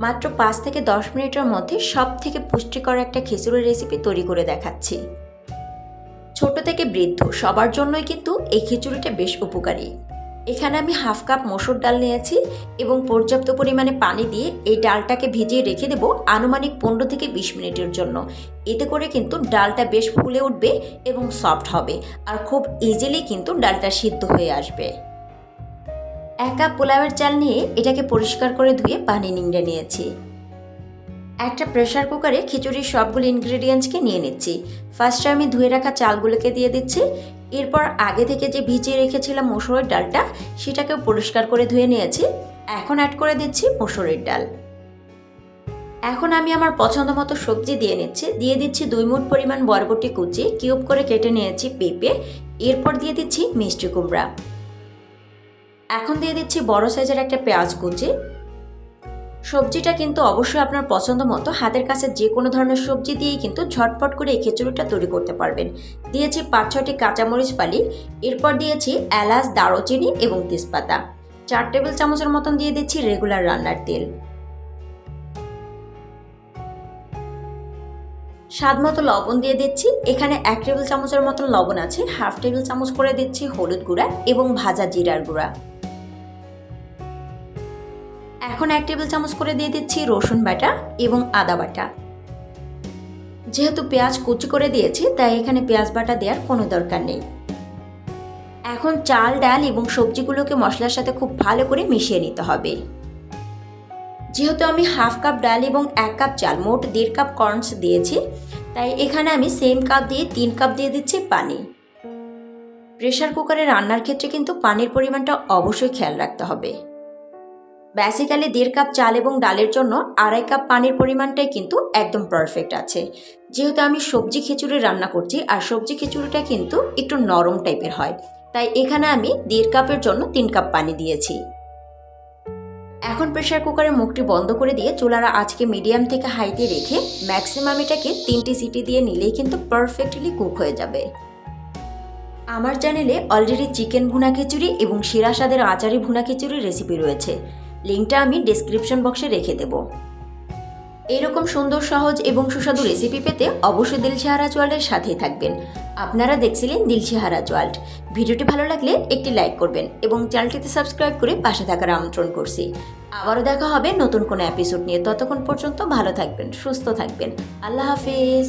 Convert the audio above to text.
মাত্র 5 থেকে 10 মিনিটের মধ্যে সবথেকে পুষ্টিকর একটা খিচুড়ির রেসিপি তৈরি করে দেখাচ্ছি। ছোট থেকে বৃদ্ধ সবার জন্যই কিন্তু এই খিচুড়িটা বেশ উপকারী। এখানে আমি হাফ কাপ মসুর ডাল নিয়েছি এবং পর্যাপ্ত পরিমাণে পানি দিয়ে এই ডালটাকে ভিজিয়ে রেখে দেব আনুমানিক 15 থেকে 20 মিনিটের জন্য। এতে করে কিন্তু ডালটা বেশ ফুলে উঠবে এবং সফট হবে, আর খুব ইজিলি কিন্তু ডালটা সিদ্ধ হয়ে আসবে। 1 কাপ পোলাওয়ের চাল নিয়ে এটাকে পরিষ্কার করে ধুয়ে পানি নিংড়ে নিয়েছি। একটা প্রেসার কুকারে খিচুড়ির সবগুলো ইনগ্রেডিয়েন্টসকে নিয়ে নিচ্ছি। ফার্স্টে আমি ধুয়ে রাখা চালগুলোকে দিয়ে দিচ্ছি। এরপর আগে থেকে যে ভিজিয়ে রেখেছিলাম মসুরের ডালটা, সেটাকেও পরিষ্কার করে ধুয়ে নিয়েছি। এখন অ্যাড করে দিচ্ছি মসুরের ডাল। এখন আমি আমার পছন্দ মতো সবজি দিয়ে দিচ্ছি 2 মুঠ পরিমাণ বরবটি কুচি, কিউব করে কেটে নিয়েছি পেঁপে। এরপর দিয়ে দিচ্ছি মিষ্টি কুমড়া। এখন দিয়ে দিচ্ছি বড় সাইজের একটা পেঁয়াজ কুচি। সবজিটা কিন্তু অবশ্যই আপনার পছন্দ মতো, হাতের কাছে যে কোনো ধরনের সবজি দিয়েই কিন্তু ঝটপট করে এই খিচুড়িটা তৈরি করতে পারবেন। দিয়েছি 5-6টি কাঁচামরিচ ফালি। এরপর দিয়েছি এলাচ, দারুচিনি এবং তেজপাতা। 4 টেবিল চামচের মতন দিয়ে দিচ্ছি রেগুলার রান্নার তেল। স্বাদ মতো লবণ দিয়ে দিচ্ছি। এখানে 1 টেবিল চামচের মতন লবণ আছে। হাফ টেবিল চামচ করে দিচ্ছি হলুদ গুঁড়া এবং ভাজা জিরার গুঁড়া। এখন 1 টেবিল চামচ করে দিয়ে দিচ্ছি রসুন বাটা এবং আদা বাটা। যেহেতু পেঁয়াজ কুচি করে দিয়েছি, তাই এখানে পেঁয়াজ বাটা দেওয়ার কোনো দরকার নেই। এখন চাল, ডাল এবং সবজিগুলোকে মশলার সাথে খুব ভালো করে মিশিয়ে নিতে হবে। যেহেতু আমি হাফ কাপ ডাল এবং 1 কাপ চাল, মোট 1.5 কাপ কর্নস দিয়েছি, তাই এখানে আমি সেম কাপ দিয়ে 3 কাপ দিয়ে দিচ্ছি পানি। প্রেসার কুকারে রান্নার ক্ষেত্রে কিন্তু পানির পরিমাণটা অবশ্যই খেয়াল রাখতে হবে। বেসিক্যালি 1.5 কাপ চাল এবং ডালের জন্য 2.5 কাপ পানির পরিমাণটাই কিন্তু একদম পারফেক্ট আছে। যেহেতু আমি সবজি খিচুড়ি রান্না করছি, আর সবজি খিচুড়িটা কিন্তু একটু নরম টাইপের হয়, তাই এখানে আমি 1.5 কাপের জন্য 3 কাপ পানি দিয়েছি। এখন প্রেসার কুকারের মুখটি বন্ধ করে দিয়ে চুলার আঁচকে মিডিয়াম থেকে হাইতে রেখে ম্যাক্সিমাম এটাকে 3টি সিটি দিয়ে নিলেই কিন্তু পারফেক্টলি কুক হয়ে যাবে। আমার চ্যানেলে অলরেডি চিকেন ভুনা খিচুড়ি এবং শিরা স্বাদের আচারি ভুনা খিচুড়ির রেসিপি রয়েছে, লিঙ্কটা আমি ডেসক্রিপশন বক্সে রেখে দেব। এরকম সুন্দর, সহজ এবং সুস্বাদু রেসিপি পেতে অবশ্যই দিলশা হারাজ ওয়ার্ল্ডের সাথেই থাকবেন। আপনারা দেখছিলেন দিলশা হারাজ ওয়ার্ল্ড। ভিডিওটি ভালো লাগলে একটি লাইক করবেন এবং চ্যানেলটিতে সাবস্ক্রাইব করে পাশে থাকার আমন্ত্রণ করছি। আবারও দেখা হবে নতুন কোনো এপিসোড নিয়ে। ততক্ষণ পর্যন্ত ভালো থাকবেন, সুস্থ থাকবেন। আল্লাহ হাফিজ।